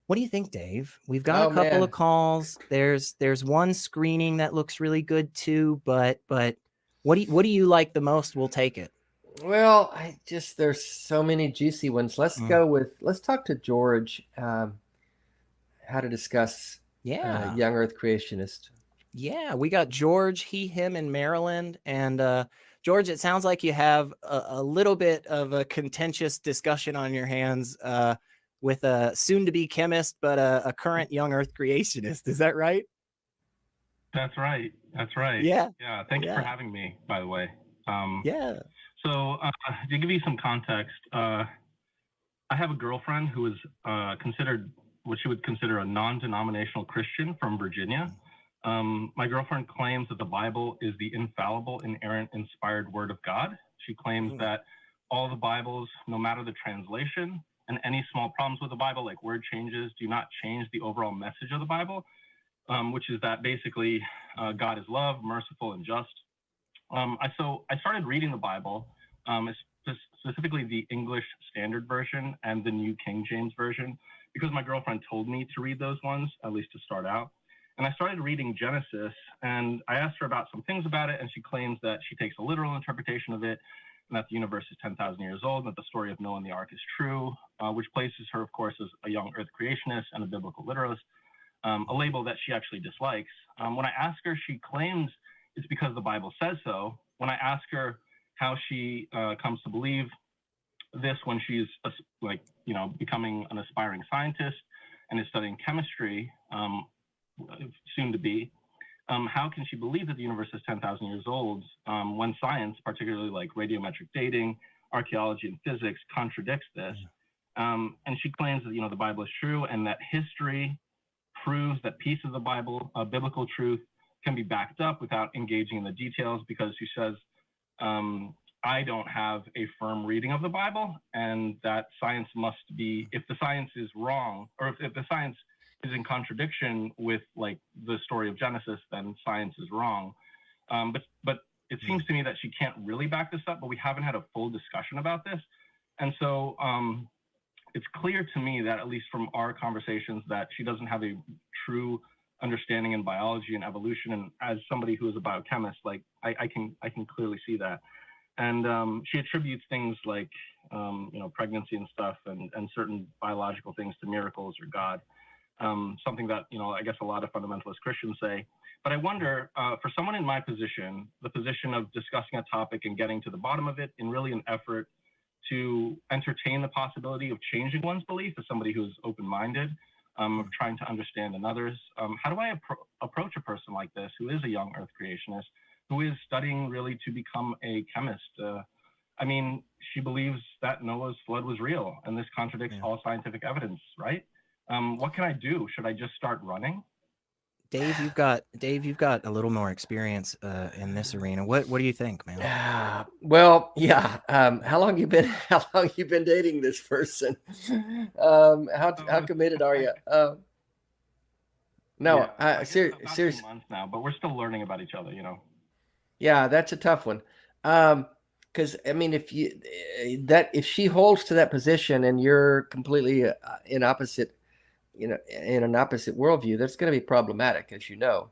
What do you think, Dave? We've got Oh a couple of man. calls. There's one screening that looks really good too, but what do you like the most? We'll take it. Well, there's so many juicy ones. Mm. Let's talk to George, how to discuss Yeah. young Earth creationist. Yeah, we got George, he, him in Maryland. And George, it sounds like you have a little bit of a contentious discussion on your hands with a soon to be chemist, but a current young Earth creationist. Is that right? That's right. That's right. Yeah. Yeah. Thank you for Yeah. having me, by the way. Um, Yeah. so, to give you some context, I have a girlfriend who is considered what she would consider a non-denominational Christian from Virginia. My girlfriend claims that the Bible is the infallible, inerrant, inspired word of God. She claims that all the Bibles, no matter the translation, and any small problems with the Bible, like word changes, do not change the overall message of the Bible, which is that basically God is love, merciful, and just. So I started reading the Bible, specifically the English Standard Version and the New King James Version, because my girlfriend told me to read those ones, at least to start out. And I started reading Genesis, and I asked her about some things about it, and she claims that she takes a literal interpretation of it, and that the universe is 10,000 years old, and that the story of Noah and the Ark is true, which places her, of course, as a young Earth creationist and a biblical literalist, a label that she actually dislikes. When I ask her, she claims it's because the Bible says so. When I ask her how she comes to believe this when she's becoming an aspiring scientist and is studying chemistry, soon to be, how can she believe that the universe is 10,000 years old when science, particularly like radiometric dating, archaeology, and physics, contradicts this? And she claims that the Bible is true and that history proves that pieces of the Bible, biblical truth, can be backed up without engaging in the details, because she says, I don't have a firm reading of the Bible, and that science must be, if the science is wrong, or if the science is in contradiction with like the story of Genesis, then science is wrong. But it seems to me that she can't really back this up, but we haven't had a full discussion about this. And so it's clear to me that, at least from our conversations, that she doesn't have a true understanding in biology and evolution. And as somebody who is a biochemist, like I can clearly see that. And she attributes things like pregnancy and stuff and certain biological things to miracles or God. Something that I guess a lot of fundamentalist Christians say. But I wonder, for someone in my position, the position of discussing a topic and getting to the bottom of it in really an effort to entertain the possibility of changing one's belief, as somebody who's open-minded, of trying to understand another's. How do I approach a person like this, who is a young Earth creationist, who is studying really to become a chemist? I mean, she believes that Noah's flood was real, and this contradicts all scientific evidence, right? What can I do? Should I just start running? Dave, you've got a little more experience in this arena. What do you think, man? Well, yeah. How long you been dating this person? How committed are you? No, seriously. Months now, but we're still learning about each other. Yeah, that's a tough one. Because I mean, if she holds to that position and you're completely in opposite, in an opposite worldview, that's going to be problematic, as you know.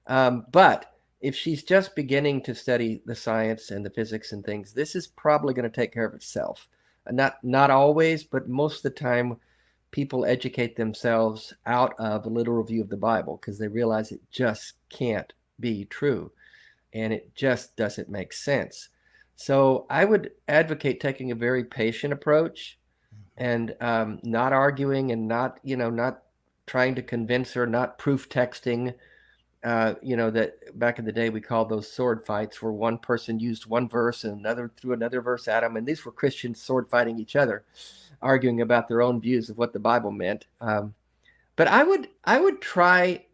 But if she's just beginning to study the science and the physics and things, this is probably going to take care of itself. Not always, but most of the time, people educate themselves out of a literal view of the Bible because they realize it just can't be true, and it just doesn't make sense. So I would advocate taking a very patient approach and not arguing and not trying to convince her, not proof texting. That back in the day we called those sword fights, where one person used one verse and another threw another verse at them, and these were Christians sword fighting each other, arguing about their own views of what the Bible meant. But I would try,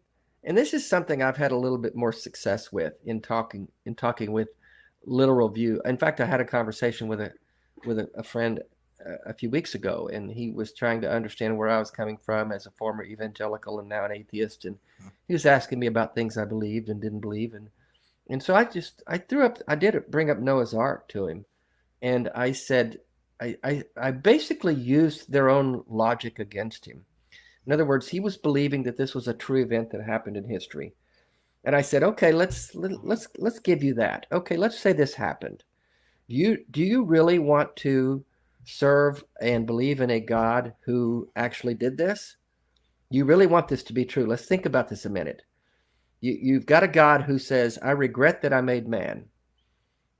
and this is something I've had a little bit more success with in talking with literal view. In fact, I had a conversation with a friend a few weeks ago, and he was trying to understand where I was coming from as a former evangelical and now an atheist, and he was asking me about things I believed and didn't believe, and so I did bring up Noah's Ark to him, and I said I basically used their own logic against him, In other words, he was believing that this was a true event that happened in history. And I said, okay, let's give you that. Okay, let's say this happened. Do you really want to serve and believe in a God who actually did this? You really want this to be true? Let's think about this a minute. You've got a God who says, I regret that I made man.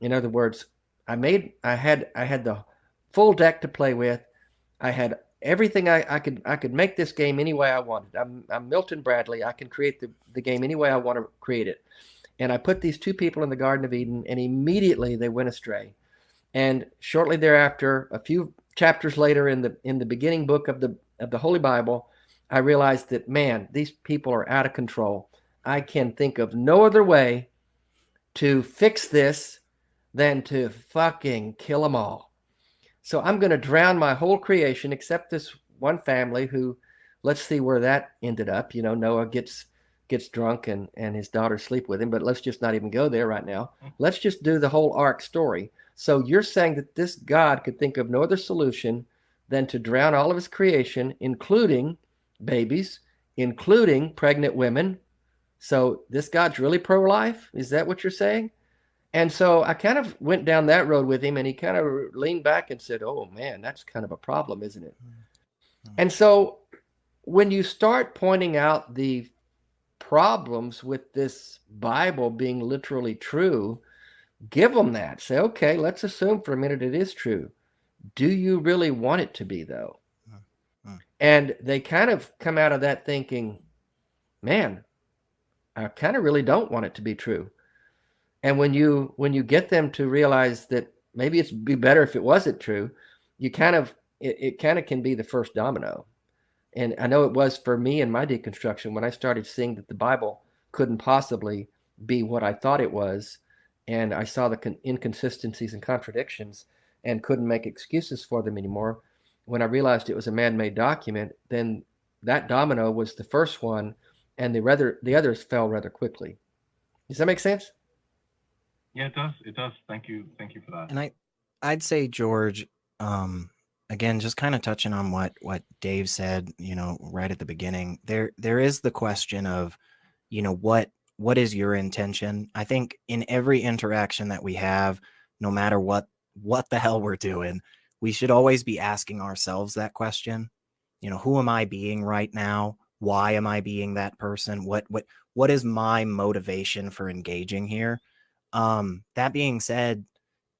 In other words, I had the full deck to play with. I had everything I could make this game any way I wanted. I'm Milton Bradley. I can create the game any way I want to create it. And I put these two people in the Garden of Eden, and immediately they went astray. And shortly thereafter, a few chapters later in the beginning book of the Holy Bible, I realized that, man, these people are out of control. I can think of no other way to fix this than to fucking kill them all. So I'm going to drown my whole creation except this one family who, let's see where that ended up. You know, Noah gets drunk and his daughters sleep with him, but let's just not even go there right now. Let's just do the whole ark story. So you're saying that this God could think of no other solution than to drown all of his creation, including babies, including pregnant women. So this God's really pro-life? Is that what you're saying? And so I kind of went down that road with him, and he kind of leaned back and said, oh, man, that's kind of a problem, isn't it? And so when you start pointing out the problems with this Bible being literally true, give them that. Say, okay, let's assume for a minute it is true. Do you really want it to be, though? And they kind of come out of that thinking, man, I kind of really don't want it to be true. And when you get them to realize that maybe it'd be better if it wasn't true, you kind of it kind of can be the first domino. And I know it was for me in my deconstruction when I started seeing that the Bible couldn't possibly be what I thought it was, and I saw the inconsistencies and contradictions and couldn't make excuses for them anymore. When I realized it was a man-made document, then that domino was the first one, and the others fell rather quickly. Does that make sense? Yeah, it does. It does. Thank you for that. And I'd say, George, again, just kind of touching on what Dave said, you know, right at the beginning, there is the question of, you know, what is your intention? I think in every interaction that we have, no matter what the hell we're doing, we should always be asking ourselves that question. You know, who am I being right now? Why am I being that person? What is my motivation for engaging here? That being said,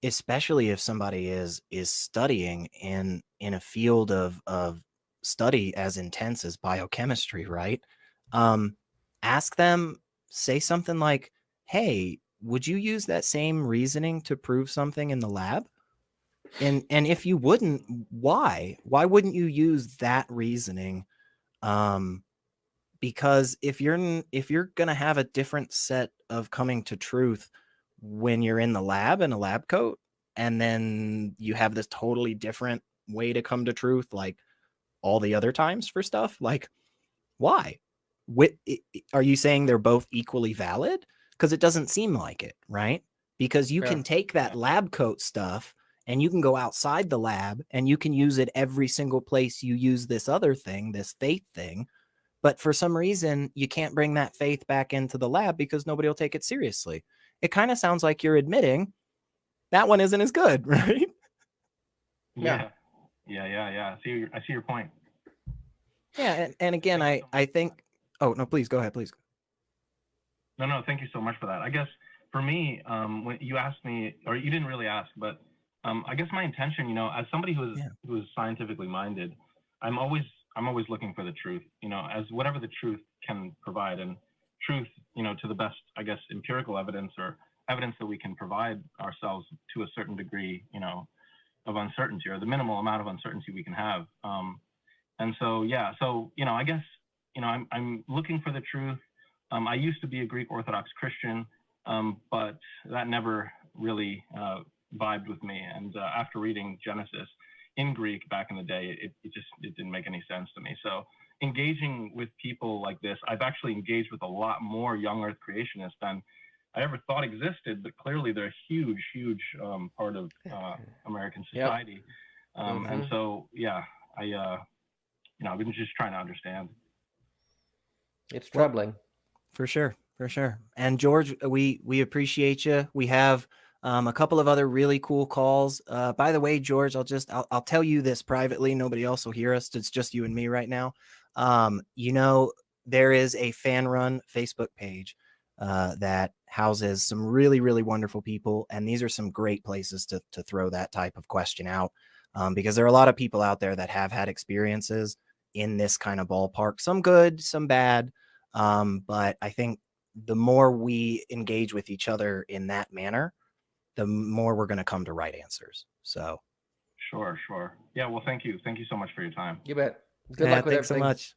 especially if somebody is studying in a field of study as intense as biochemistry, right? Ask them, say something like, hey, would you use that same reasoning to prove something in the lab? And if you wouldn't, why wouldn't you use that reasoning? Because if you're gonna have a different set of coming to truth when you're in the lab in a lab coat, and then you have this totally different way to come to truth like all the other times for stuff, like, why? Are you saying they're both equally valid? Because it doesn't seem like it, right? Because you can take that lab coat stuff and you can go outside the lab and you can use it every single place you use this other thing, this faith thing. But for some reason, you can't bring that faith back into the lab because nobody will take it seriously. It kind of sounds like you're admitting that one isn't as good, right? Yeah. I see your point. Yeah, and again, I think. Oh no, please go ahead, please. No, thank you so much for that. I guess for me, when you asked me, or you didn't really ask, but I guess my intention, you know, as somebody who is scientifically minded, I'm always looking for the truth, you know, as whatever the truth can provide, and truth, you know, to the best, I guess, empirical evidence or evidence that we can provide ourselves to a certain degree, you know, of uncertainty, or the minimal amount of uncertainty we can have. And so, yeah, so, you know, I guess, you know, I'm looking for the truth. I used to be a Greek Orthodox Christian, but that never really vibed with me. And after reading Genesis in Greek back in the day, it didn't make any sense to me. So engaging with people like this, I've actually engaged with a lot more young Earth creationists than I ever thought existed, but clearly they're a huge part of American society. And so, yeah, I've been just trying to understand. It's troubling. For sure. For sure. And George, we appreciate you. We have a couple of other really cool calls. By the way, George, I'll tell you this privately. Nobody else will hear us. It's just you and me right now. There is a fan run Facebook page that houses some really, really wonderful people. And these are some great places to throw that type of question out, because there are a lot of people out there that have had experiences in this kind of ballpark, some good, some bad. But I think the more we engage with each other in that manner, the more we're going to come to right answers. So Sure. Yeah. Well, thank you. Thank you so much for your time. You bet. Good luck with thanks everything. so much.